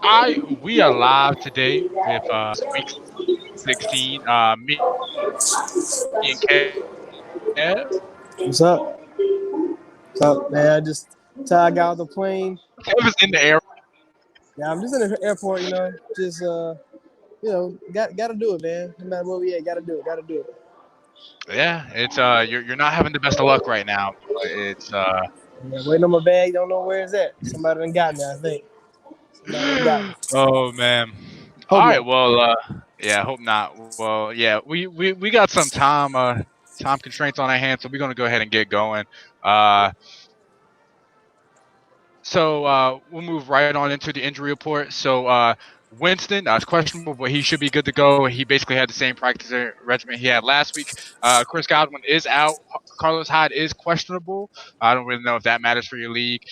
We are live today with week 16. Me and Kev. What's up? What's up, man? I just till I got off the plane. Kev is in the air. Yeah, I'm just in the airport. Just gotta do it, man. No matter where we at, gotta do it. Gotta do it. Yeah, it's you're not having the best of luck right now. But it's Yeah, waiting on my bag. Don't know where it's at. Somebody done got me. I think somebody done got me. oh man. All Hope right, not. well, yeah, hope not. Well, yeah, we got some time constraints on our hands, so we're gonna go ahead and get going. Uh, we'll move right on into the injury report. Winston is questionable, but he should be good to go. He basically had the same practice regimen he had last week. Chris Godwin is out. Carlos Hyde is questionable. I don't really know if that matters for your league.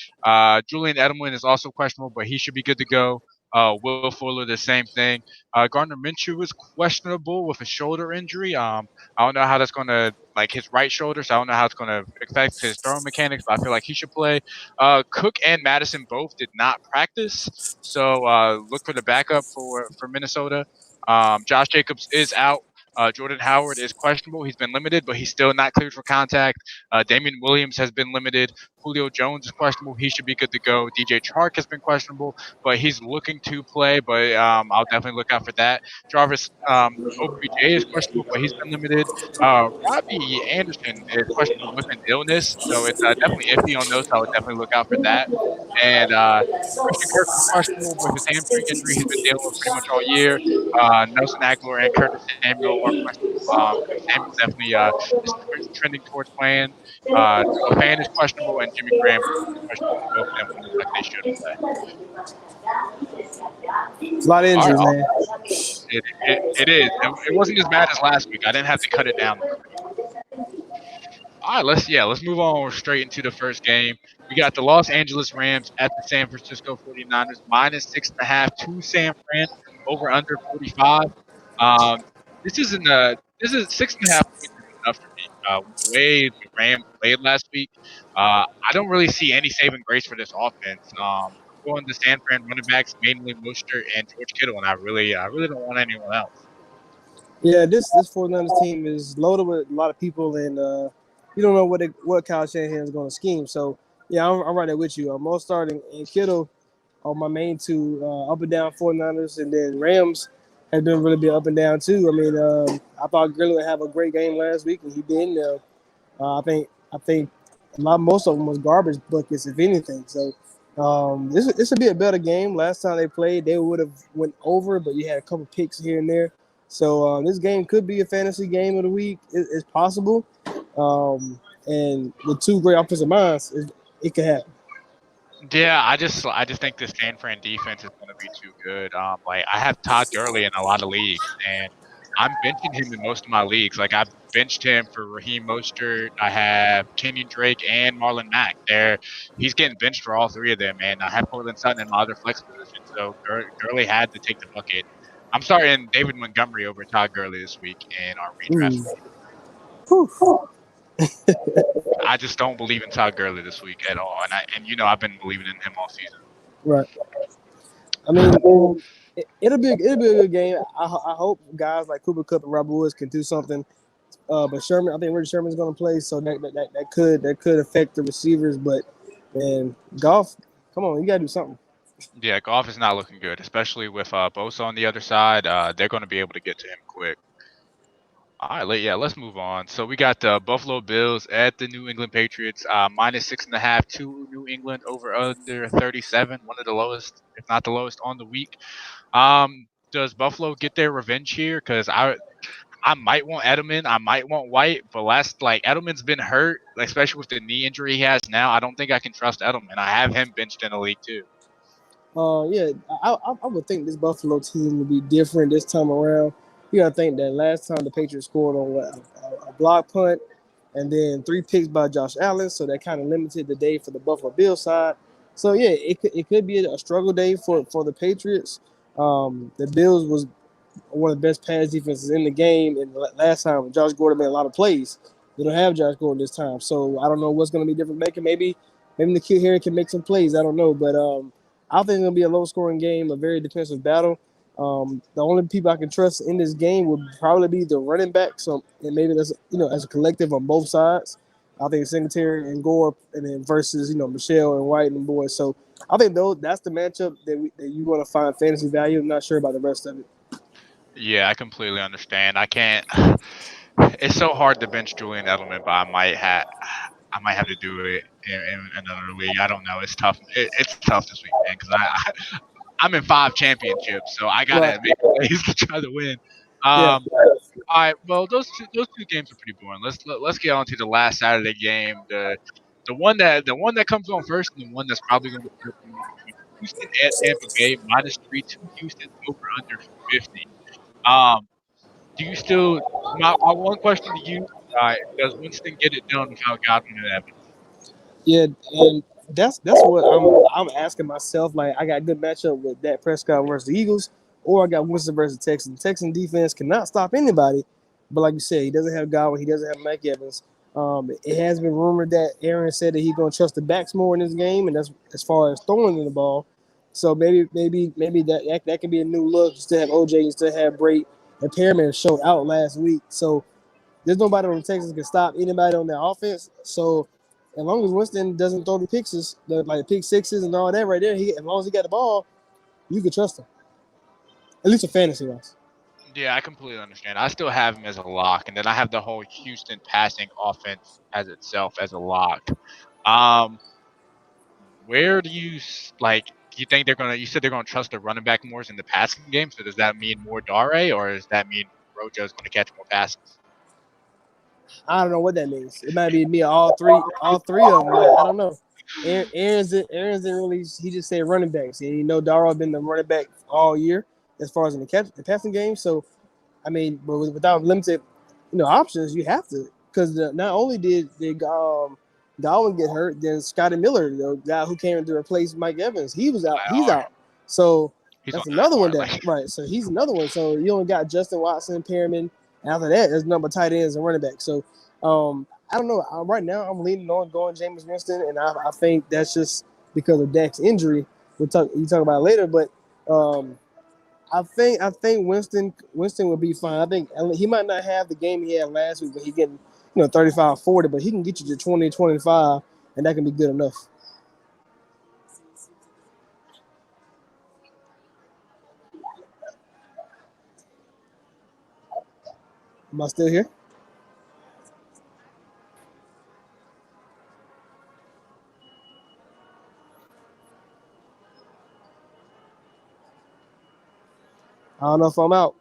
Julian Edelman is also questionable, but he should be good to go. Will Fuller, the same thing. Gardner Minshew is questionable with a shoulder injury. I don't know how that's going to like his right shoulder, so I don't know how it's going to affect his throwing mechanics. But I feel like he should play. Cook and Madison both did not practice, so look for the backup for Minnesota. Josh Jacobs is out. Jordan Howard is questionable. He's been limited, but he's still not cleared for contact. Damian Williams has been limited. Julio Jones is questionable. He should be good to go. DJ Chark has been questionable, but he's looking to play. But I'll definitely look out for that. Jarvis OBJ is questionable, but he's been limited. Robbie Anderson is questionable with an illness, so it's definitely iffy on those. So I would definitely look out for that. And Christian Kirk is questionable with his hamstring injury he's been dealing with pretty much all year. Nelson Aguilar and Curtis Samuel are questionable. Curtis Samuel definitely is trending towards playing. Noah Fan is questionable, and Jimmy Graham is questionable. Both of them look like they should play. It's a lot of All right, injuries, man. it is. It wasn't as bad as last week. I didn't have to cut it down. All right, let's move on straight into the first game. We got the Los Angeles Rams at the San Francisco 49ers, -6.5 to San Fran, over under 45. Um, this is 6.5 points is enough for me. With the way the Rams played last week, I don't really see any saving grace for this offense. I'm going to San Fran running backs, mainly Mostert and George Kittle, and I really don't want anyone else. Yeah, this 49ers team is loaded with a lot of people, and you don't know what Kyle Shanahan is going to scheme. So yeah, I'm right there with you. Most starting and Kittle are my main two up and down 49ers, and then Rams has been really been up and down too. I mean, I thought Gurley would have a great game last week, and he didn't. I think most of them was garbage buckets, if anything. So this would be a better game. Last time they played, they would have went over, but you had a couple picks here and there. So this game could be a fantasy game of the week. It's possible, and with two great offensive minds, it could happen. Yeah, I just think this San Fran defense is going to be too good. Like I have Todd Gurley in a lot of leagues, and I'm benching him in most of my leagues. Like I've benched him for Raheem Mostert. I have Kenyon Drake and Marlon Mack. He's getting benched for all three of them, and I have Portland Sutton in my other flex position. So Gurley had to take the bucket. I'm starting David Montgomery over Todd Gurley this week in our redraft. Mm. Whew. I just don't believe in Todd Gurley this week at all, and I've been believing in him all season. Right. I mean, it'll be a good game. I hope guys like Cooper Cup and Robert Woods can do something. But Sherman, I think Richard Sherman's going to play, so that could affect the receivers. But man, golf, come on, you got to do something. Yeah, golf is not looking good, especially with Bosa on the other side. They're going to be able to get to him quick. All right, let's move on. So we got the Buffalo Bills at the New England Patriots, -6.5 to New England over under 37, one of the lowest, if not the lowest, on the week. Does Buffalo get their revenge here? Because I might want Edelman, I might want White, but like Edelman's been hurt, especially with the knee injury he has now. I don't think I can trust Edelman. I have him benched in the league too. Yeah, I would think this Buffalo team would be different this time around. You got to think that last time the Patriots scored on a block punt, and then three picks by Josh Allen, so that kind of limited the day for the Buffalo Bills side. So yeah, it could be a struggle day for the Patriots. The Bills was one of the best pass defenses in the game, and last time Josh Gordon made a lot of plays. They don't have Josh Gordon this time, so I don't know what's going to be different. Maybe the kid here can make some plays. I don't know, but I think it's gonna be a low scoring game, a very defensive battle. The only people I can trust in this game would probably be the running back. So and maybe that's as a collective on both sides. I think Singletary and Gore, and then versus Michelle and White and boys. So I think that's the matchup that you want to find fantasy value. I'm not sure about the rest of it. Yeah, I completely understand. I can't. It's so hard to bench Julian Edelman, but I might have to do it in another league. I don't know. It's tough. It's tough this week, man, because I'm in 5 championships, so I Right. gotta make ways to try to win. Yeah. All right. Well, those two games are pretty boring. Let's get on to the last Saturday game. The one that comes on first, and the one that's probably going to be between Houston and Tampa Bay -3 to Houston over under 50. Um, do you still? My one question to you: does Winston get it done without Godwin and Evans? Yeah, and that's what I'm asking myself. Like, I got a good matchup with Dak Prescott versus the Eagles, or I got Winston versus Texans. Texan defense cannot stop anybody, but like you said, he doesn't have Godwin, he doesn't have Mike Evans. It has been rumored that Aaron said that he's going to trust the backs more in this game, and that's as far as throwing the ball. So maybe that can be a new look. You still have OJ, you still have Brait, and Perriman showed out last week. So there's nobody on the Texans can stop anybody on their offense. So as long as Winston doesn't throw the pick sixes and all that right there, as long as he got the ball, you can trust him. At least a fantasy wise. Yeah, I completely understand. I still have him as a lock, and then I have the whole Houston passing offense as itself as a lock. Um, where do you like? Do you think they're gonna? You said they're gonna trust the running back more in the passing game. So does that mean more Dare, or does that mean Rojo's gonna catch more passes? I don't know what that means. It might be me all three of them. I don't know. Aaron's didn't really. He just said running backs, and Darrell been the running back all year as far as in the passing game. So I mean, but without limited options, you have to, because not only did Godwin get hurt, then Scotty Miller, the guy who came in to replace Mike Evans, he was out. He's out. So He's that's on another one IR, that right. So he's another one. So you only got Justin Watson, Perriman. After that, there's number tight ends and running back. So I don't know. Right now, I'm leaning on going Jameis Winston, and I think that's just because of Dak's injury. You talk about it later, but I think Winston will be fine. I think he might not have the game he had last week, but he getting 35, 40, but he can get you to 20, 25, and that can be good enough. Am I still here? I don't know if I'm out.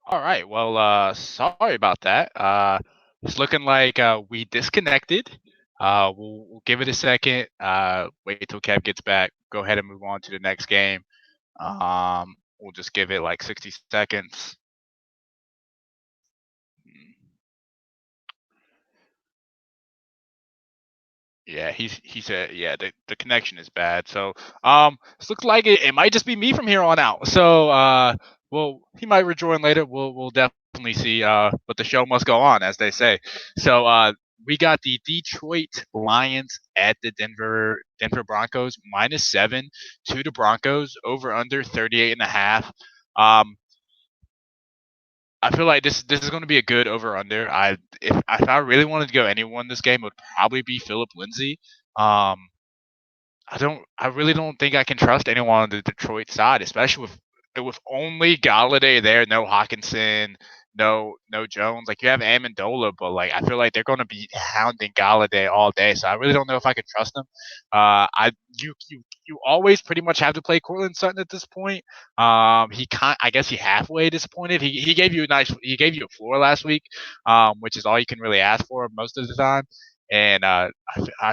All right. Well, sorry about that. It's looking like we disconnected. We'll give it a second. Wait till Kev gets back. Go ahead and move on to the next game. We'll just give it like 60 seconds. Yeah, he said yeah the connection is bad. So it looks like it might just be me from here on out. So well he might rejoin later. We'll definitely see. But the show must go on, as they say. So we got the Detroit Lions at the Denver Broncos -7 to the Broncos over under 38.5. Um, I feel like this is going to be a good over under. If I really wanted to go anyone this game, it would probably be Philip Lindsay. Um, I really don't think I can trust anyone on the Detroit side, especially with only Galladay there, no Hawkinson, no Jones. Like you have Amendola, but like I feel like they're going to be hounding Galladay all day. So I really don't know if I can trust them. I you always pretty much have to play Cortland Sutton at this point. I guess he halfway disappointed. He gave you a floor last week, which is all you can really ask for most of the time. And I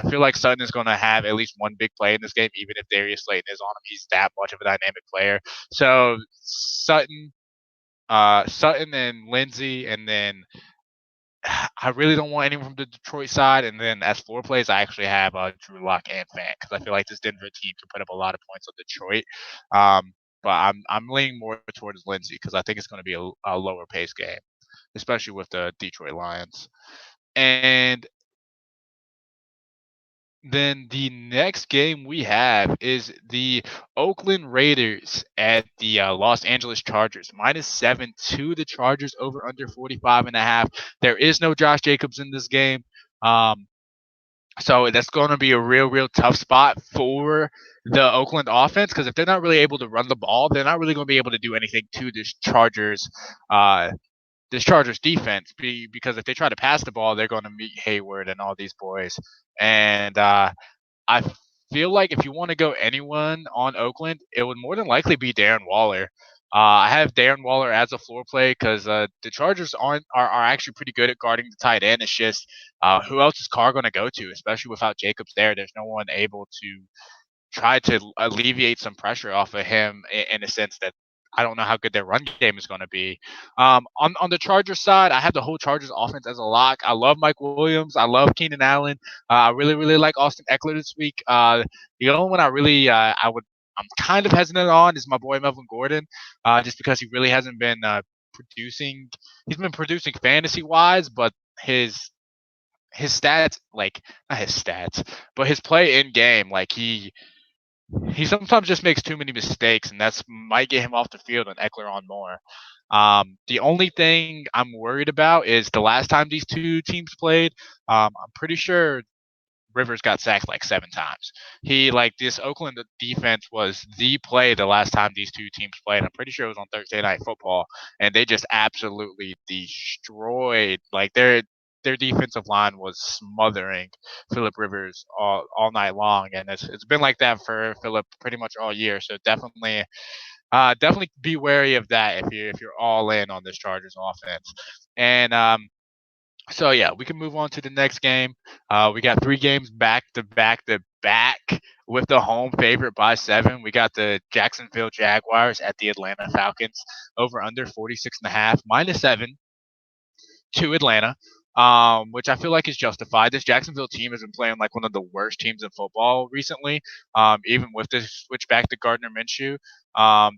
feel like Sutton is going to have at least one big play in this game, even if Darius Slayton is on him. He's that much of a dynamic player. So Sutton and Lindsey, and then I really don't want anyone from the Detroit side. And then as floor plays, I actually have Drew Lock and Fant because I feel like this Denver team can put up a lot of points on Detroit. But I'm leaning more towards Lindsey because I think it's going to be a lower pace game, especially with the Detroit Lions. And then the next game we have is the Oakland Raiders at the Los Angeles Chargers. -7 to the Chargers over under 45.5. There is no Josh Jacobs in this game. So that's going to be a real tough spot for the Oakland offense because if they're not really able to run the ball, they're not really going to be able to do anything to uh, this Chargers defense. Because if they try to pass the ball, they're going to meet Hayward and all these boys. And I feel like if you want to go anyone on Oakland, it would more than likely be Darren Waller. I have Darren Waller as a floor play because the Chargers are actually pretty good at guarding the tight end. It's just who else is Carr going to go to, especially without Jacobs there? There's no one able to try to alleviate some pressure off of him in a sense that I don't know how good their run game is going to be. On the Chargers side, I have the whole Chargers offense as a lock. I love Mike Williams. I love Keenan Allen. I really like Austin Eckler this week. The only one I'm kind of hesitant on is my boy Melvin Gordon, just because he really hasn't been producing. He's been producing fantasy wise, but his stats, like not his stats, but his play in game, like he sometimes just makes too many mistakes, and that's might get him off the field and Eckler on more. The only thing I'm worried about is the last time these two teams played. I'm pretty sure Rivers got sacked like 7 times. This Oakland defense was the play the last time these two teams played. I'm pretty sure it was on Thursday Night Football, and they just absolutely destroyed. Like their defensive line was smothering Philip Rivers all night long, and it's been like that for Philip pretty much all year. So definitely be wary of that if you're all in on this Chargers offense. And so yeah, we can move on to the next game. We got 3 games back to back to back with the home favorite by 7. We got the Jacksonville Jaguars at the Atlanta Falcons over under 46.5 -7 to Atlanta. Which I feel like is justified. This Jacksonville team has been playing like one of the worst teams in football recently. Even with the switch back to Gardner Minshew,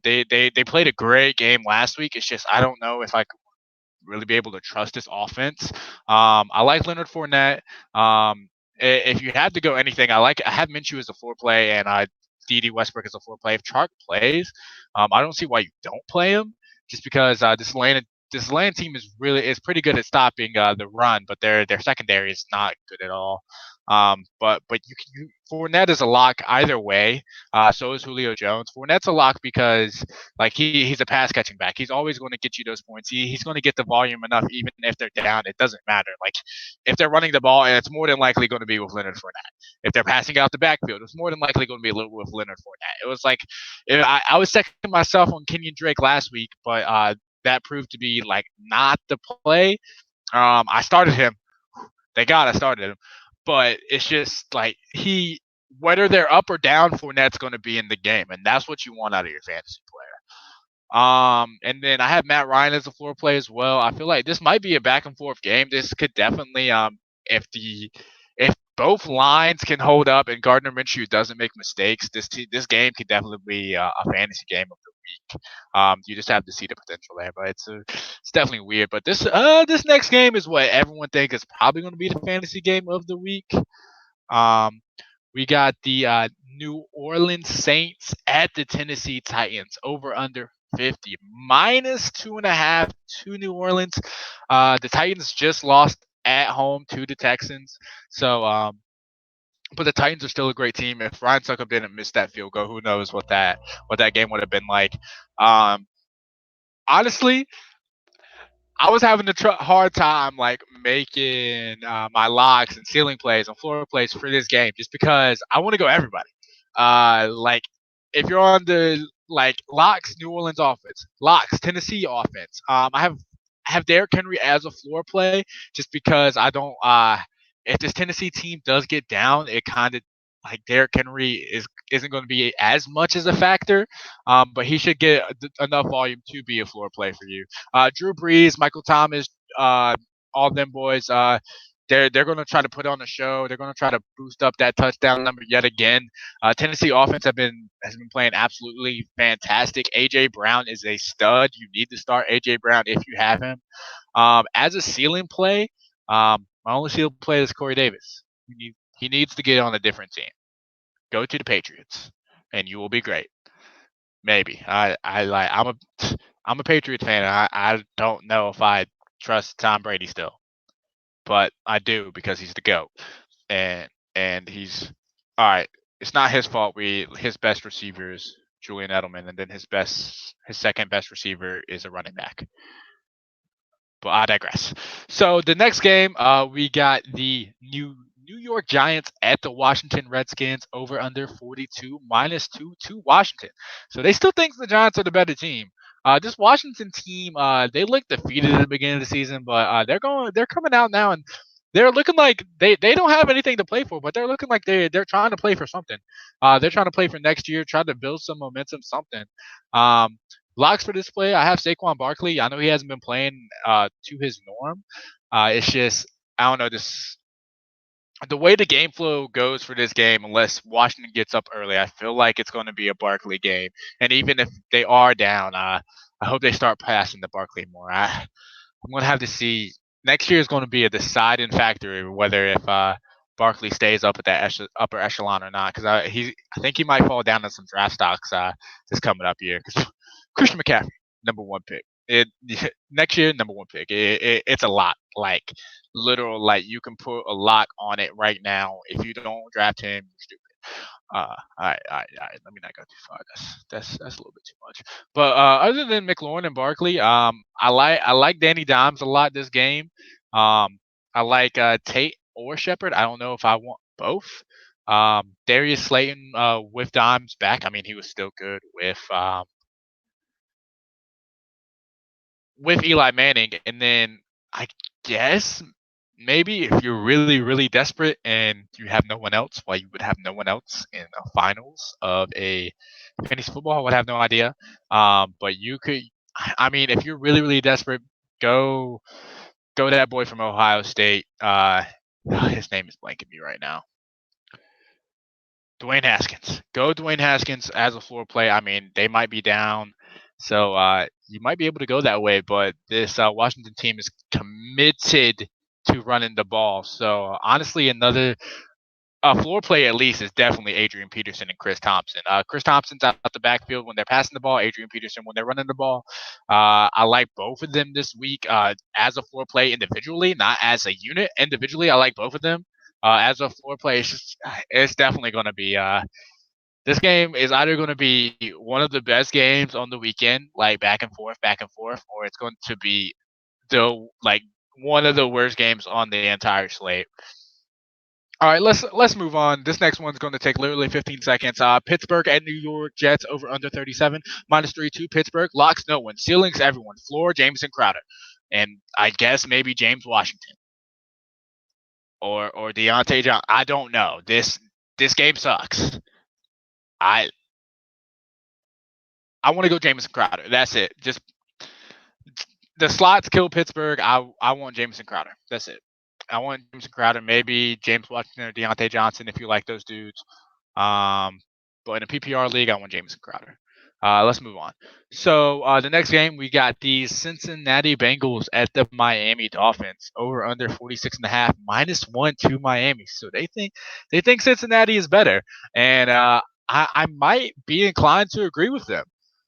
they played a great game last week. It's just I don't know if I really be able to trust this offense. I like Leonard Fournette. If you had to go anything, I have Minshew as a floor play and D.D. Westbrook as a floor play. If Chark plays, I don't see why you don't play him. Just because this Atlanta team is pretty good at stopping the run, but their secondary is not good at all. But Fournette is a lock either way. So is Julio Jones. Fournette's a lock because like he's a pass catching back. He's always going to get you those points. He's going to get the volume enough even if they're down. It doesn't matter. Like if they're running the ball, and it's more than likely going to be with Leonard Fournette. If they're passing out the backfield, it's more than likely going to be a little with Leonard Fournette. It was like I was second myself on Kenyon Drake last week, but that proved to be like not the play. I started him. Thank God I started him. But it's just like whether they're up or down, Fournette's going to be in the game, and that's what you want out of your fantasy player. And then I have Matt Ryan as a floor play as well. I feel like this might be a back and forth game. This could definitely if both lines can hold up and Gardner Minshew doesn't make mistakes, this game could definitely be a fantasy game of the week. You just have to see the potential there, but it's definitely weird. But this next game is what everyone thinks is probably going to be the fantasy game of the week. Um, we got the New Orleans Saints at the Tennessee Titans, over under 50, -2.5 to New Orleans. The Titans just lost at home to the Texans, so but the Titans are still a great team. If Ryan Succop didn't miss that field goal, who knows what that game would have been like. Um, Honestly, I was having a hard time like making my locks and ceiling plays and floor plays for this game just because I want to go everybody. Like if you're on the like locks, New Orleans offense, locks, Tennessee offense. I have Derrick Henry as a floor play just because I don't. If this Tennessee team does get down, it kind of like Derrick Henry isn't going to be as much as a factor, but he should get enough volume to be a floor play for you. Drew Brees, Michael Thomas, all them boys. They're going to try to put on a show. They're going to try to boost up that touchdown number yet again. Tennessee offense has been playing absolutely fantastic. AJ Brown is a stud. You need to start AJ Brown if you have him. As a ceiling play, my only ceiling play is Corey Davis. He needs to get on a different team. Go to the Patriots, and you will be great. Maybe I'm a Patriots fan. I don't know if I trust Tom Brady still, but I do because he's the GOAT, and he's all right. It's not his fault. His best receiver is Julian Edelman, and then his second best receiver is a running back. But I digress. So the next game, we got the New York Giants at the Washington Redskins, over under 42, -2 to Washington. So they still think the Giants are the better team. This Washington team, they looked defeated at the beginning of the season, but they're coming out now and they're looking like they don't have anything to play for, but they're looking like they're trying to play for something. They're trying to play for next year, trying to build some momentum, something. Um, Locks for this play, I have Saquon Barkley. I know he hasn't been playing to his norm. It's just I don't know this the way the game flow goes for this game. Unless Washington gets up early, I feel like it's going to be a Barkley game. And even if they are down, I hope they start passing the Barkley more. I'm going to have to see. Next year is going to be a deciding factor whether if Barkley stays up at that upper echelon or not. Because I think he might fall down in some draft stocks this coming up year. Because Christian McCaffrey, number one pick. Next year, number one pick. It's a lot. Like literal, like you can put a lock on it right now. If you don't draft him, you're stupid. All right. Let me not go too far. That's a little bit too much. But other than McLaurin and Barkley, I like Danny Dimes a lot this game. I like Tate or Shepard. I don't know if I want both. Darius Slayton with Dimes back. I mean, he was still good with Eli Manning, and then I guess maybe if you're really, really desperate and you have no one else, why you would have no one else in the finals of a fantasy football, I would have no idea. But you could, I mean, if you're really, really desperate, go to that boy from Ohio State. His name is blanking me right now. Dwayne Haskins. Go Dwayne Haskins as a floor play. I mean, they might be down, so you might be able to go that way. But this Washington team is committed to running the ball. So honestly, another floor play at least is definitely Adrian Peterson and Chris Thompson. Chris Thompson's out the backfield when they're passing the ball. Adrian Peterson when they're running the ball. I like both of them this week as a floor play individually, not as a unit. Individually, I like both of them. As a floor play, it's definitely going to be. This game is either going to be one of the best games on the weekend, like back and forth, or it's going to be the like one of the worst games on the entire slate. All right, let's move on. This next one's going to take literally 15 seconds. Pittsburgh at New York Jets, over under 37, -3 to Pittsburgh. Locks no one, ceilings everyone. Floor Jameson Crowder, and I guess maybe James Washington or Deontay John. I don't know. This game sucks. I want to go Jameson Crowder. That's it. Just the slots kill Pittsburgh. I want Jameson Crowder. That's it. I want Jameson Crowder, maybe James Washington or Deontay Johnson if you like those dudes. But in a PPR league, I want Jameson Crowder. Let's move on. So the next game we got the Cincinnati Bengals at the Miami Dolphins over under 46.5 -1 to Miami. So they think Cincinnati is better, and I might be inclined to agree with them.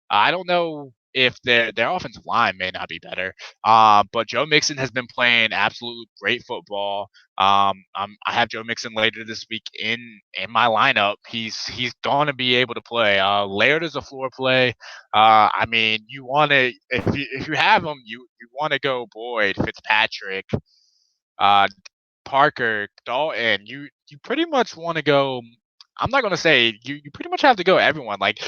I don't know if their offensive line may not be better, but Joe Mixon has been playing absolute great football. I have Joe Mixon later this week in my lineup. He's going to be able to play. Laird is a floor play. I mean, you want to if you have him, you want to go Boyd, Fitzpatrick, uh, Parker, Dalton. You pretty much want to go. I'm not going to say you pretty much have to go everyone. Like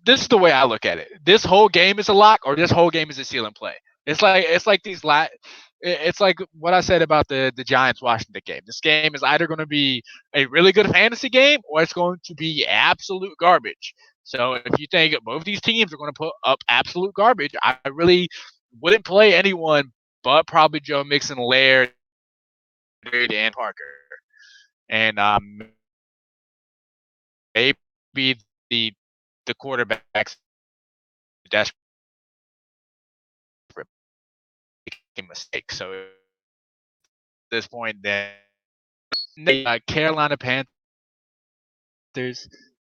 this is the way I look at it. This whole game is a lock, or this whole game is a ceiling play. It's like it's like what I said about the Giants Washington game. This game is either going to be a really good fantasy game or it's going to be absolute garbage. So if you think both these teams are going to put up absolute garbage, I really wouldn't play anyone but probably Joe Mixon, Laird, and Parker, and maybe the quarterbacks desperate making mistakes. So at this point, then Carolina Panthers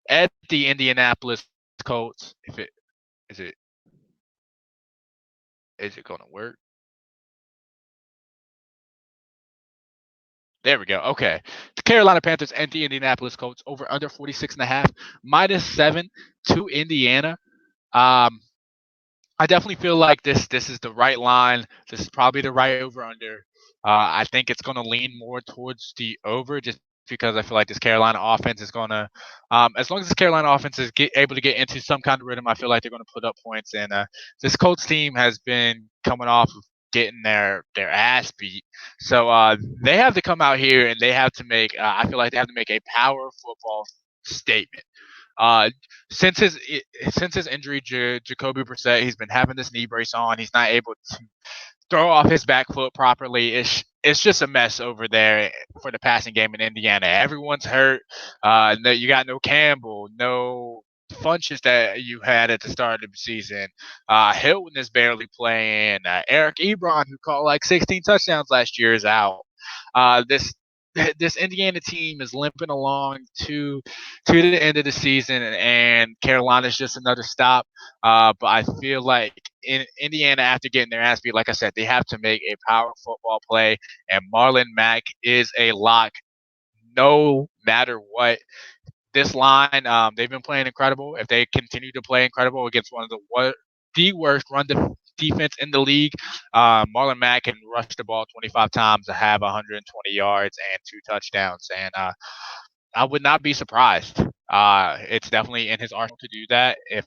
at the Indianapolis Colts. If it is it is it going to work? There we go. Okay. The Carolina Panthers and the Indianapolis Colts over under 46.5 -7 to Indiana. Um, I definitely feel like this is the right line. This is probably the right over under. I think it's going to lean more towards the over just because I feel like this Carolina offense is going to, as long as this Carolina offense is able to get into some kind of rhythm, I feel like they're going to put up points. And this Colts team has been coming off of getting their ass beat, so they have to come out here and they have to make. I feel like they have to make a power football statement. Uh, since his injury, Jacoby Brissett, he's been having this knee brace on. He's not able to throw off his back foot properly. It's just a mess over there for the passing game in Indiana. Everyone's hurt. No, you got no Campbell, no Funches that you had at the start of the season. Hilton is barely playing. Eric Ebron, who caught like 16 touchdowns last year, is out. This this Indiana team is limping along to the end of the season, and Carolina's just another stop. But I feel like in Indiana, after getting their ass beat, like I said, they have to make a power football play, and Marlon Mack is a lock, no matter what. This line, they've been playing incredible. If they continue to play incredible against one of the worst defense in the league, Marlon Mack can rush the ball 25 times to have 120 yards and 2 touchdowns, and I would not be surprised. It's definitely in his arsenal to do that. If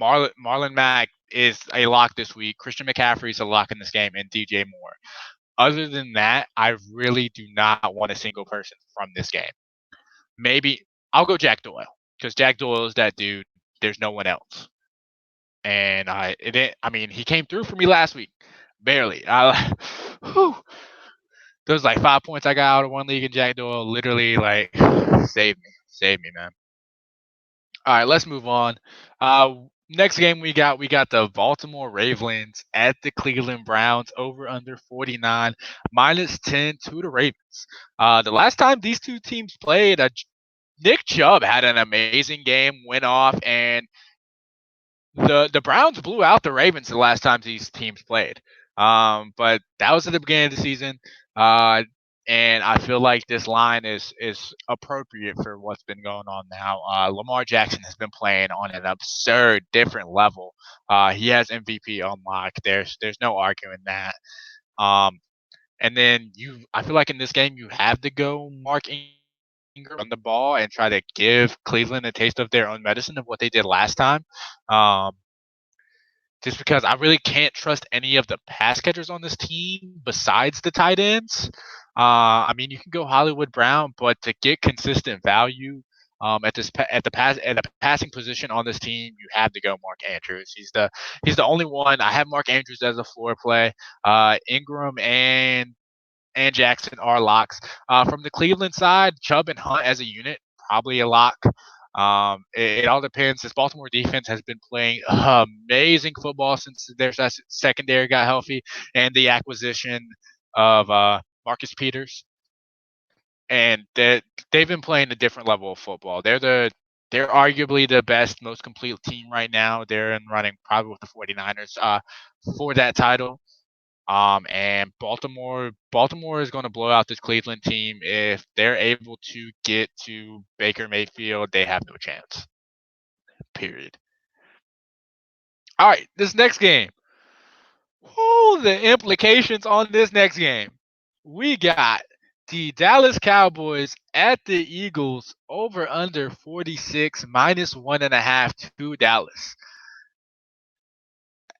Marlon Mack is a lock this week, Christian McCaffrey is a lock in this game, and DJ Moore. Other than that, I really do not want a single person from this game. Maybe I'll go Jack Doyle because Jack Doyle is that dude. There's no one else, and I mean, he came through for me last week, barely. Whew, those like 5 points I got out of one league, and Jack Doyle literally like saved me, man. All right, let's move on. Next game we got the Baltimore Ravens at the Cleveland Browns over under 49 -10 to the Ravens. The last time these two teams played, Nick Chubb had an amazing game, went off, and the Browns blew out the Ravens the last time these teams played. But that was at the beginning of the season. Uh, and I feel like this line is appropriate for what's been going on now. Lamar Jackson has been playing on an absurd different level. He has MVP on lock. There's no arguing that. Um, and then I feel like in this game you have to go Mark Ingram on the ball and try to give Cleveland a taste of their own medicine of what they did last time. Um, just because I really can't trust any of the pass catchers on this team besides the tight ends. I mean, you can go Hollywood Brown, but to get consistent value at the passing position on this team, you have to go Mark Andrews. He's the only one. I have Mark Andrews as a floor play. Ingram and Jackson are locks. From the Cleveland side, Chubb and Hunt as a unit, probably a lock. It all depends. This Baltimore defense has been playing amazing football since their secondary got healthy and the acquisition of Marcus Peters, and they've been playing a different level of football. They're arguably the best, most complete team right now. They're in running probably with the 49ers for that title. And Baltimore is going to blow out this Cleveland team. If they're able to get to Baker Mayfield, they have no chance. Period. All right, this next game. Oh, the implications on this next game. We got the Dallas Cowboys at the Eagles over under 46 minus 1.5 to Dallas.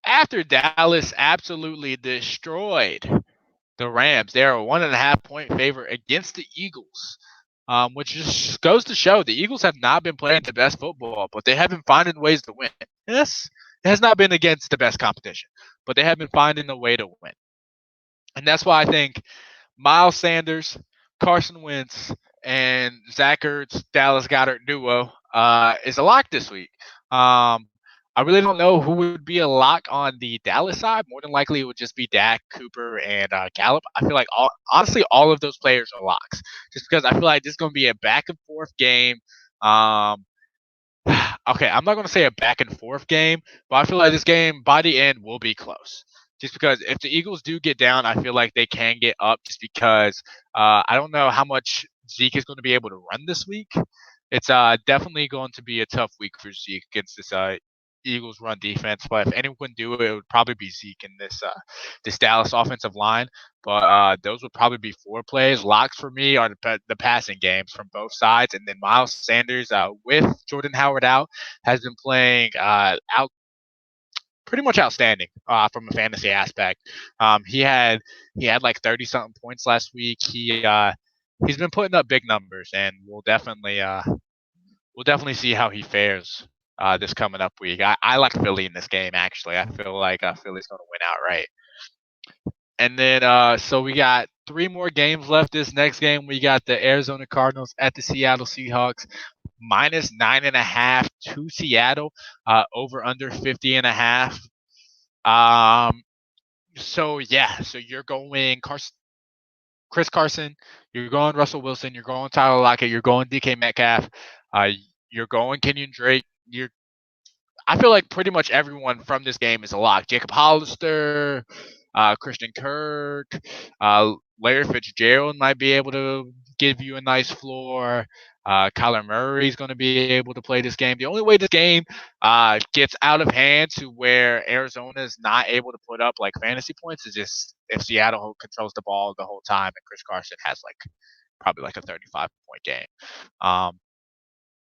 After Dallas absolutely destroyed the Rams, they are a 1.5 point favorite against the Eagles, which just goes to show the Eagles have not been playing the best football, but they have been finding ways to win. Yes, it has not been against the best competition, but they have been finding a way to win. And that's why I think Miles Sanders, Carson Wentz, and Zach Ertz, Dallas Goedert duo is a lock this week. I really don't know who would be a lock on the Dallas side. More than likely, it would just be Dak, Cooper, and Gallup. I feel like honestly, all of those players are locks, just because I feel like this is going to be a back and forth game. Okay, I'm not going to say a back and forth game, but I feel like this game by the end will be close. Just because if the Eagles do get down, I feel like they can get up. Just because I don't know how much Zeke is going to be able to run this week. It's definitely going to be a tough week for Zeke against this Eagles run defense. But if anyone can do it, it would probably be Zeke in this Dallas offensive line. But those would probably be 4 plays. Locks for me are the passing games from both sides, and then Miles Sanders with Jordan Howard out has been playing out pretty much outstanding from a fantasy aspect. He had like 30 something points last week. He's been putting up big numbers, and we'll definitely see how he fares this coming up week. I like Philly in this game actually. I feel like Philly's going to win outright. And then so we got 3 more games left. This next game we got the Arizona Cardinals at the Seattle Seahawks. Minus 9.5 to Seattle, over under 50.5. So yeah, so you're going Chris Carson, you're going Russell Wilson, you're going Tyler Lockett, you're going DK Metcalf, uh, you're going Kenyon Drake. I feel like pretty much everyone from this game is a lock. Jacob Hollister, Christian Kirk, Larry Fitzgerald might be able to give you a nice floor. Kyler Murray is going to be able to play this game. The only way this game gets out of hand to where Arizona is not able to put up like fantasy points is just if Seattle controls the ball the whole time and Chris Carson has like probably like a 35-point game.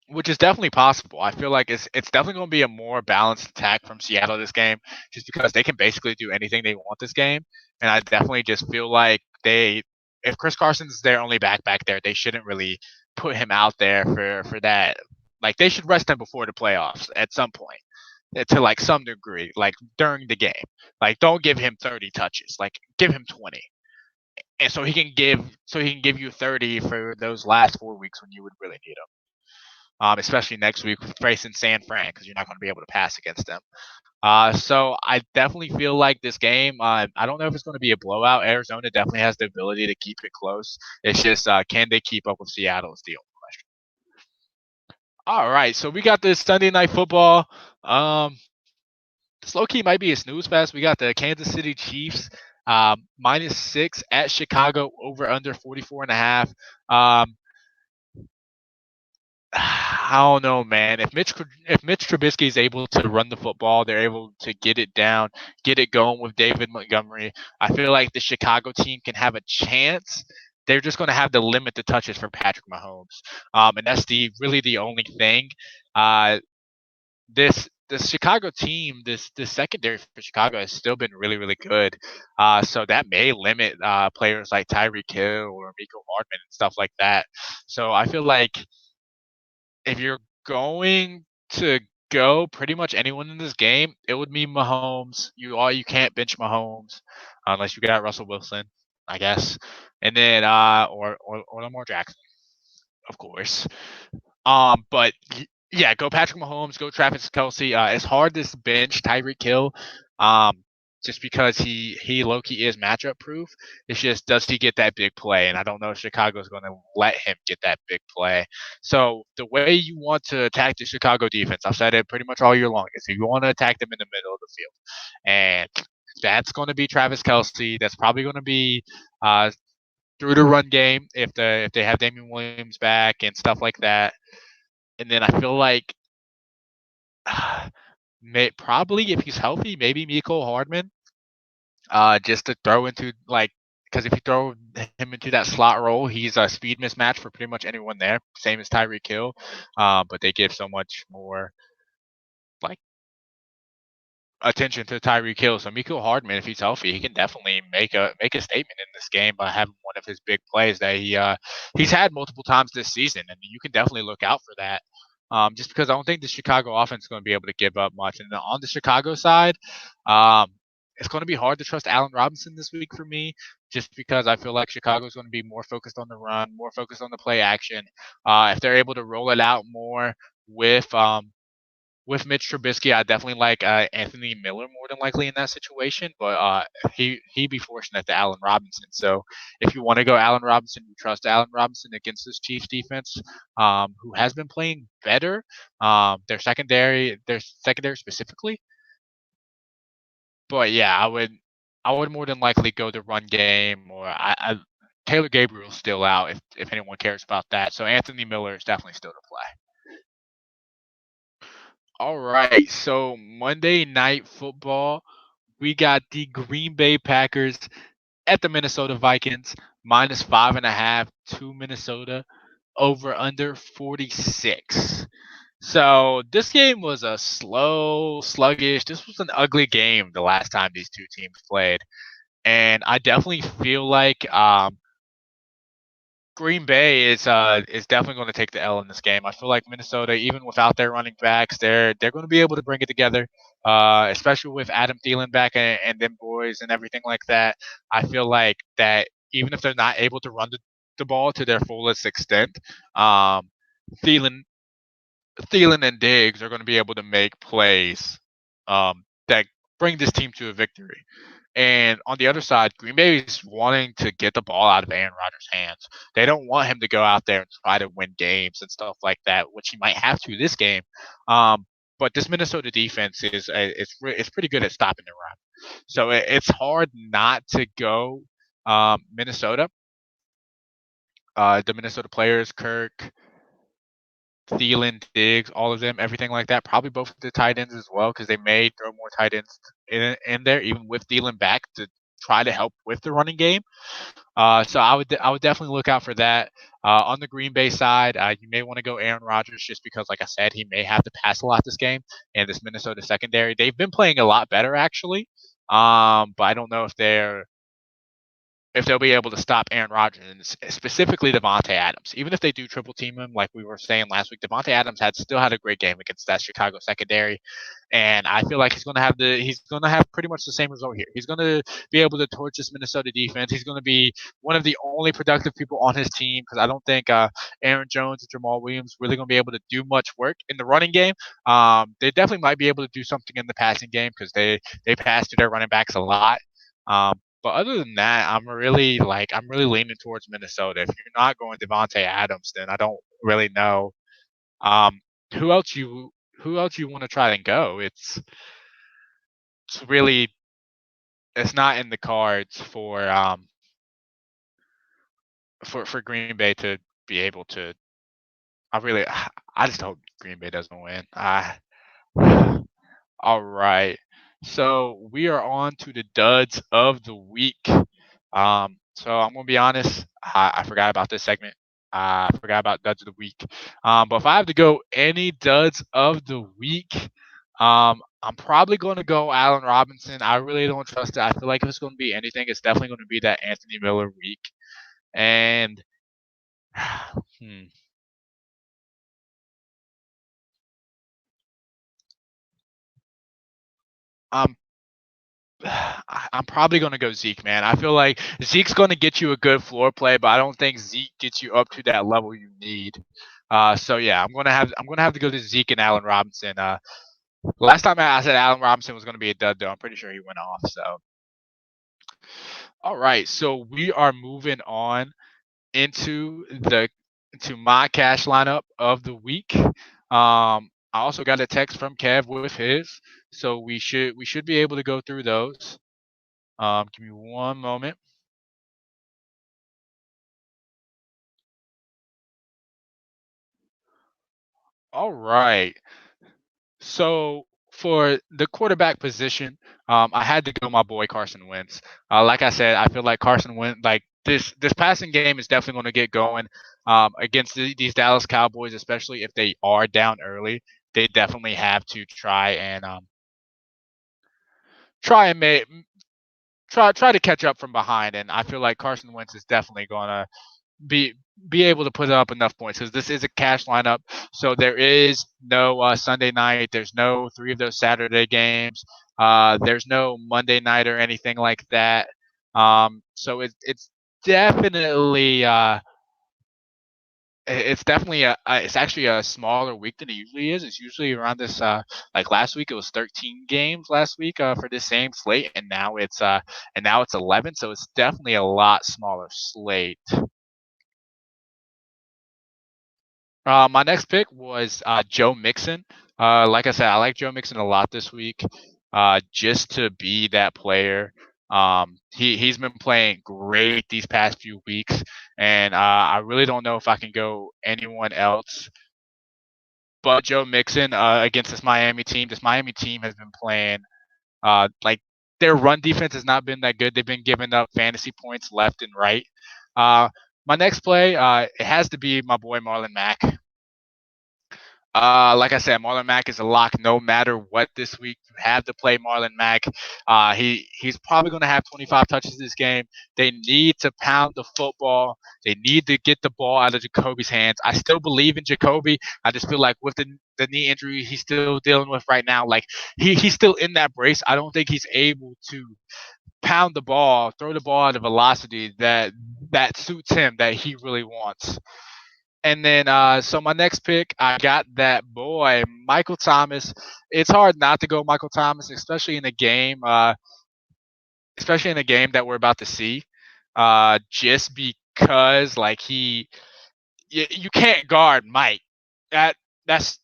Which is definitely possible. I feel like it's definitely going to be a more balanced attack from Seattle this game, just because they can basically do anything they want this game. And I definitely just feel like if Chris Carson's their only back there, they shouldn't really put him out there for that. Like they should rest him before the playoffs at some point, to like some degree, like during the game. Like don't give him 30 touches, like give him 20. And so he can give you 30 for those last 4 weeks when you would really need him. Especially next week facing San Fran because you're not going to be able to pass against them. So I definitely feel like this game. I don't know if it's going to be a blowout. Arizona definitely has the ability to keep it close. It's just can they keep up with Seattle is the only question. All right, so we got this Sunday night football. This low key might be a snooze fest. We got the Kansas City Chiefs -6 at Chicago over under 44.5. I don't know, man. If Mitch Trubisky is able to run the football, they're able to get it down, get it going with David Montgomery. I feel like the Chicago team can have a chance. They're just going to have to limit the touches for Patrick Mahomes, and that's really the only thing. Uh, this Chicago team, this secondary for Chicago has still been really really good. So that may limit players like Tyreek Hill or Miko Hardman and stuff like that. So I feel like if you're going to go pretty much anyone in this game, it would be Mahomes. You can't bench Mahomes unless you got Russell Wilson, I guess, and then or Lamar Jackson, of course. But Yeah, go Patrick Mahomes, go Travis Kelsey. It's hard to bench Tyreek Hill, um, just because he low key is matchup proof. It's just does he get that big play, and I don't know if Chicago's going to let him get that big play. So the way you want to attack the Chicago defense, I've said it pretty much all year long, is you want to attack them in the middle of the field, and that's going to be Travis Kelsey. That's probably going to be uh, through the run game if they have Damian Williams back and stuff like that. And then I feel like probably if he's healthy, maybe Miko Hardman, just to throw into like because if you throw him into that slot role, he's a speed mismatch for pretty much anyone there. Same as Tyreek Hill, but they give so much more like attention to Tyreek Hill. So Miko Hardman, if he's healthy, he can definitely make a statement in this game by having one of his big plays that he's had multiple times this season, and you can definitely look out for that. Just because I don't think the Chicago offense is going to be able to give up much. And on the Chicago side, um, it's going to be hard to trust Allen Robinson this week for me, just because I feel like Chicago is going to be more focused on the run, more focused on the play action. If they're able to roll it out more with with Mitch Trubisky, I definitely like Anthony Miller more than likely in that situation, but he'd be fortunate to Allen Robinson. So if you want to go Allen Robinson, you trust Allen Robinson against this Chiefs defense, who has been playing better. Their secondary specifically. But yeah, I would more than likely go the run game, or Taylor Gabriel's still out if anyone cares about that. So Anthony Miller is definitely still to play. All right, so Monday Night Football, we got the Green Bay Packers at the Minnesota Vikings, minus 5.5 to Minnesota, over under 46. So this game was a slow, sluggish. This was an ugly game the last time these two teams played, and I definitely feel like Green Bay is definitely going to take the L in this game. I feel like Minnesota, even without their running backs, they're going to be able to bring it together. Especially with Adam Thielen back and them boys and everything like that. I feel like that even if they're not able to run the ball to their fullest extent, um, Thielen Thielen and Diggs are going to be able to make plays that bring this team to a victory. And on the other side, Green Bay is wanting to get the ball out of Aaron Rodgers' hands. They don't want him to go out there and try to win games and stuff like that, which he might have to this game. Um, but this Minnesota defense it's pretty good at stopping the run. So it's hard not to go Minnesota. The Minnesota players, Kirk, Thielen, Diggs, all of them, everything like that. Probably both of the tight ends as well, because they may throw more tight ends in there, even with Thielen back to try to help with the running game. So I would definitely look out for that. On the Green Bay side, you may want to go Aaron Rodgers just because, like I said, he may have to pass a lot this game. And this Minnesota secondary, they've been playing a lot better actually. But I don't know if they'll be able to stop Aaron Rodgers and specifically Devontae Adams. Even if they do triple team him, like we were saying last week, Devontae Adams still had a great game against that Chicago secondary, and I feel like he's going to have pretty much the same result here. He's going to be able to torch this Minnesota defense. He's going to be one of the only productive people on his team because I don't think Aaron Jones and Jamal Williams really going to be able to do much work in the running game. They definitely might be able to do something in the passing game because they pass to their running backs a lot. But other than that, I'm really leaning towards Minnesota. If you're not going Devontae Adams, then I don't really know um, who else you want to try and go. It's really it's not in the cards for Green Bay to be able to. I just hope Green Bay doesn't win. All right. So we are on to the duds of the week. So I'm gonna be honest, I forgot about this segment. I forgot about duds of the week. But if I have to go any duds of the week, I'm probably going to go Allen Robinson. I really don't trust it. I feel like if it's going to be anything, it's definitely going to be that Anthony Miller week. And hmm, I'm I'm probably gonna go Zeke, man. I feel like Zeke's gonna get you a good floor play, but I don't think Zeke gets you up to that level you need. So yeah, I'm gonna have to go to Zeke and Allen Robinson. Last time I said Allen Robinson was gonna be a dud, though. I'm pretty sure he went off. So all right, so we are moving on into my cash lineup of the week. I also got a text from Kev with his, so we should be able to go through those. Give me one moment. All right. So for the quarterback position, I had to go my boy Carson Wentz. Like I said, I feel like Carson Wentz, like this passing game is definitely going to get going against these Dallas Cowboys, especially if they are down early. They definitely have to try and make try to catch up from behind. And I feel like Carson Wentz is definitely going to be be able to put up enough points because this is a cash lineup. So there is no Sunday night. There's no three of those Saturday games. There's no Monday night or anything like that. So it's definitely it's definitely it's actually a smaller week than it usually is. It's usually around this like last week it was 13 games last week for this same slate, and now it's 11. So it's definitely a lot smaller slate. My next pick was Joe Mixon. Like I said, I like Joe Mixon a lot this week, just to be that player. He's been playing great these past few weeks, and I really don't know if I can go anyone else but Joe Mixon against this Miami team. This Miami team has been playing like their run defense has not been that good. They've been giving up fantasy points left and right. Uh, my next play, it has to be my boy Marlon Mack. Like I said, Marlon Mack is a lock no matter what this week. You have to play Marlon Mack. He's probably going to have 25 touches this game. They need to pound the football. They need to get the ball out of Jacoby's hands. I still believe in Jacoby. I just feel like with the knee injury he's still dealing with right now, like he's still in that brace. I don't think he's able to pound the ball, throw the ball at a velocity that suits him that he really wants. And then, so my next pick, I got that boy, Michael Thomas. It's hard not to go Michael Thomas, especially in a game that we're about to see. Just because, like you can't guard Mike. That that's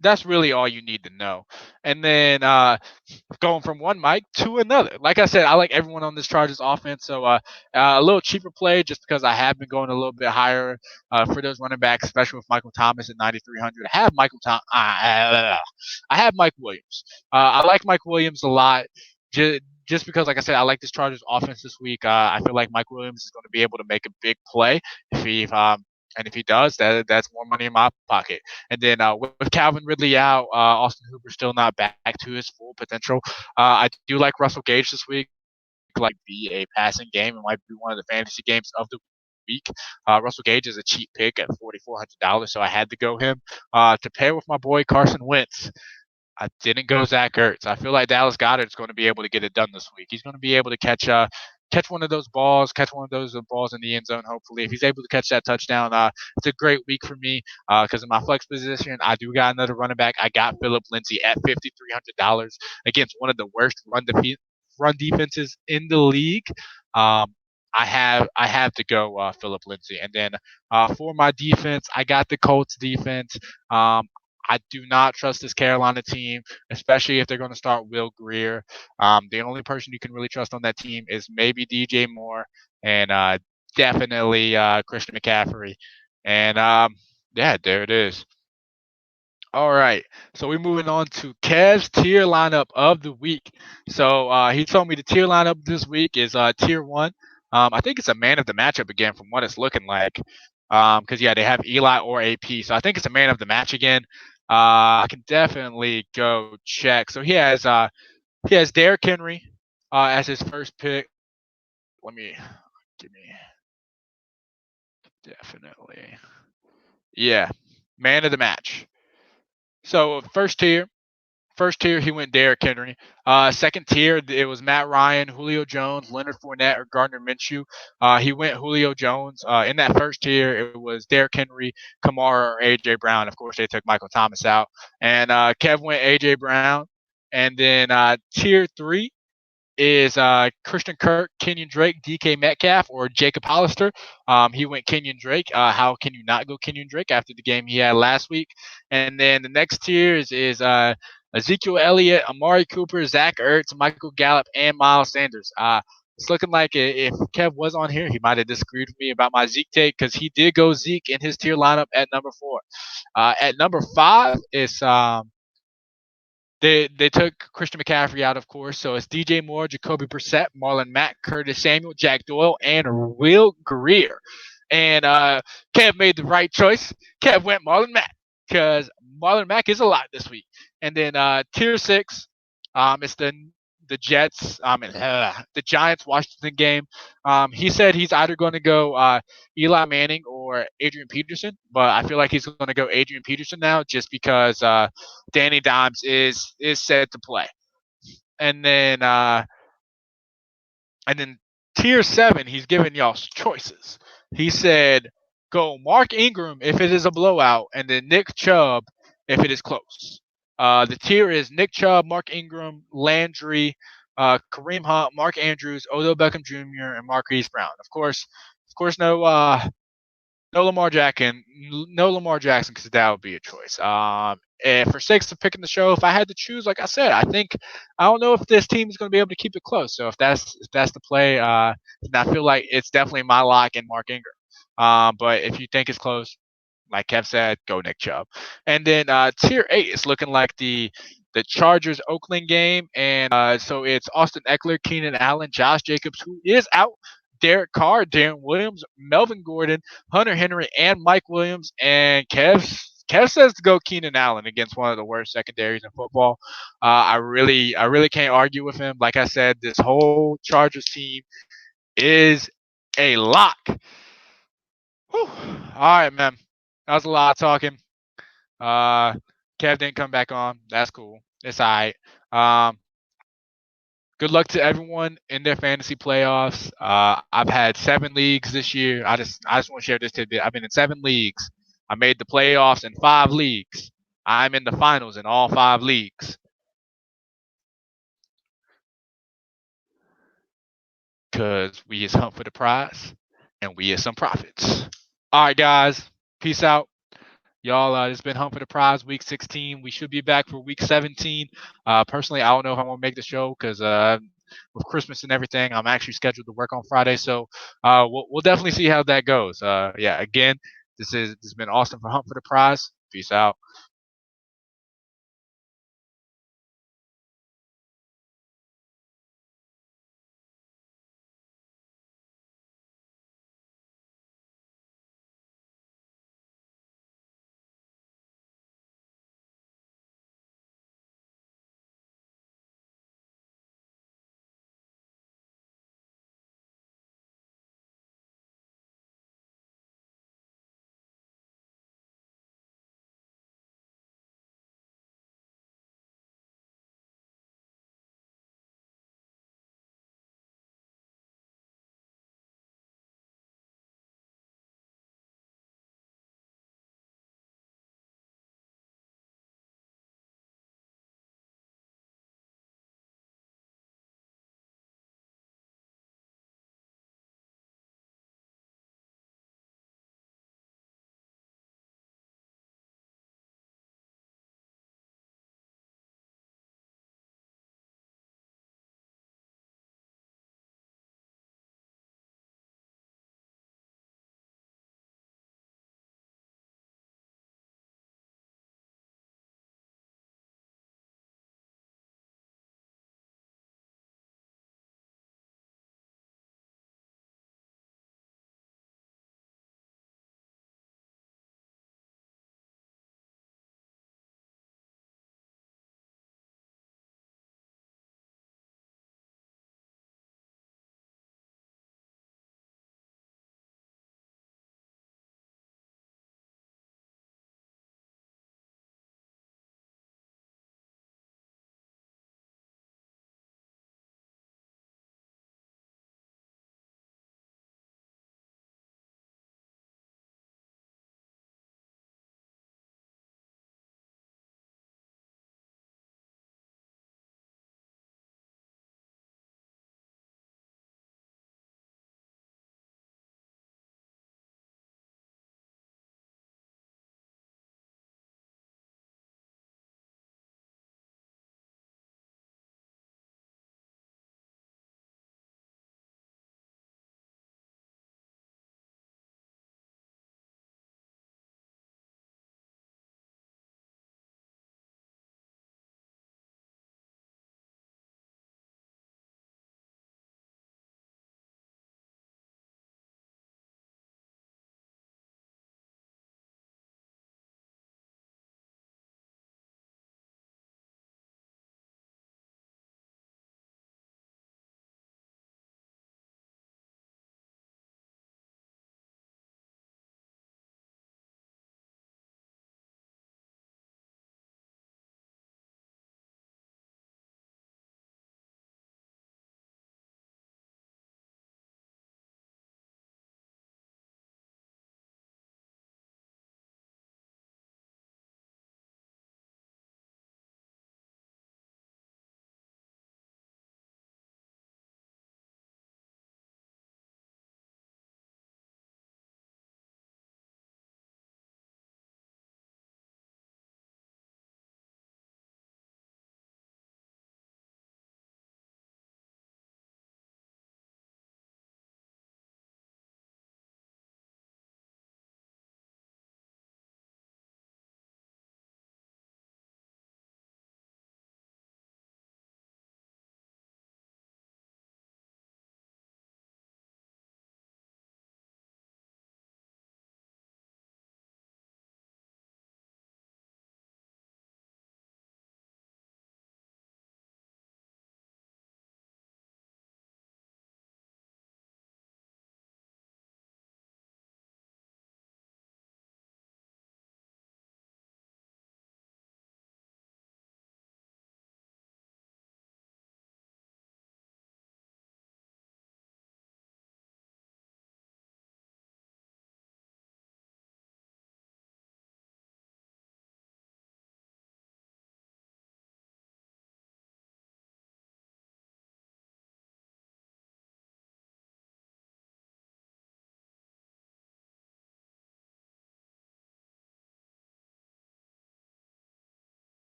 that's really all you need to know. And then going from one Mike to another. Like I said, I like everyone on this Chargers offense. So a little cheaper play just because I have been going a little bit higher for those running backs, especially with Michael Thomas at 9,300. I have Mike Williams. I like Mike Williams a lot. Just because, like I said, I like this Chargers offense this week. I feel like Mike Williams is going to be able to make a big play if he does, that's more money in my pocket. And then with Calvin Ridley out, Austin Hooper still not back to his full potential. I do like Russell Gage this week. Like be a passing game. It might be one of the fantasy games of the week. Russell Gage is a cheap pick at $4,400, so I had to go him to pair with my boy Carson Wentz. I didn't go Zach Ertz. I feel like Dallas Goedert's going to be able to get it done this week. He's going to be able to catch one of those balls, catch one of those balls in the end zone. Hopefully, if he's able to catch that touchdown, it's a great week for me. Because in my flex position, I do got another running back. I got Philip Lindsay at $5,300 against one of the worst run defenses in the league. I have to go Philip Lindsay, and then for my defense, I got the Colts defense. I do not trust this Carolina team, especially if they're going to start Will Greer. The only person you can really trust on that team is maybe DJ Moore and definitely Christian McCaffrey. And yeah, there it is. All right. So we're moving on to Kev's tier lineup of the week. So he told me the tier lineup this week is tier one. I think it's a man of the matchup again from what it's looking like. Because yeah, they have Eli or AP. So I think it's a man of the match again. I can definitely go check. So he has Derrick Henry as his first pick. Let me give me definitely. Yeah. Man of the match. So first tier. First tier, he went Derrick Henry. Second tier, it was Matt Ryan, Julio Jones, Leonard Fournette, or Gardner Minshew. He went Julio Jones. In that first tier, it was Derrick Henry, Kamara, or AJ Brown. Of course, they took Michael Thomas out, and Kev went AJ Brown. And then tier 3 is Christian Kirk, Kenyon Drake, DK Metcalf, or Jacob Hollister. He went Kenyon Drake. How can you not go Kenyon Drake after the game he had last week? And then the next tier is Ezekiel Elliott, Amari Cooper, Zach Ertz, Michael Gallup, and Miles Sanders. It's looking like if Kev was on here, he might have disagreed with me about my Zeke take because he did go Zeke in his tier lineup at number 4. At number 5 is they took Christian McCaffrey out, of course. So it's DJ Moore, Jacoby Brissett, Marlon Mack, Curtis Samuel, Jack Doyle, and Will Greer. And Kev made the right choice. Kev went Marlon Mack because Marlon Mack is a lot this week. And then tier 6, it's the Jets, the Giants Washington game. He said he's either going to go Eli Manning or Adrian Peterson, but I feel like he's going to go Adrian Peterson now just because Danny Dimes is set to play. And then tier 7, he's giving y'all choices. He said go Mark Ingram if it is a blowout, and then Nick Chubb if it is close. The tier is Nick Chubb, Mark Ingram, Landry, Kareem Hunt, Mark Andrews, Odell Beckham Jr., and Marquise Brown. Of course, no Lamar Jackson, because that would be a choice. And for sakes of picking the show, if I had to choose, like I said, I don't know if this team is going to be able to keep it close. So if that's the play, I feel like it's definitely my lock in Mark Ingram. But if you think it's close, like Kev said, go Nick Chubb. And then tier 8 is looking like the Chargers Oakland game, and so it's Austin Eckler, Keenan Allen, Josh Jacobs, who is out, Derek Carr, Darren Williams, Melvin Gordon, Hunter Henry, and Mike Williams. And Kev says to go Keenan Allen against one of the worst secondaries in football. I really can't argue with him. Like I said, this whole Chargers team is a lock. Whew. All right, man. That was a lot of talking. Kev didn't come back on. That's cool. It's all right. Good luck to everyone in their fantasy playoffs. I've had 7 leagues this year. I just want to share this tidbit. I've been in 7 leagues. I made the playoffs in 5 leagues. I'm in the finals in all 5 leagues. Because we is hunt for the prize, and we is some profits. All right, guys. Peace out. Y'all, it's been Hunt for the Prize week 16. We should be back for week 17. Personally, I don't know if I'm going to make the show because with Christmas and everything, I'm actually scheduled to work on Friday. So we'll definitely see how that goes. Again, this has been Austin for Hunt for the Prize. Peace out.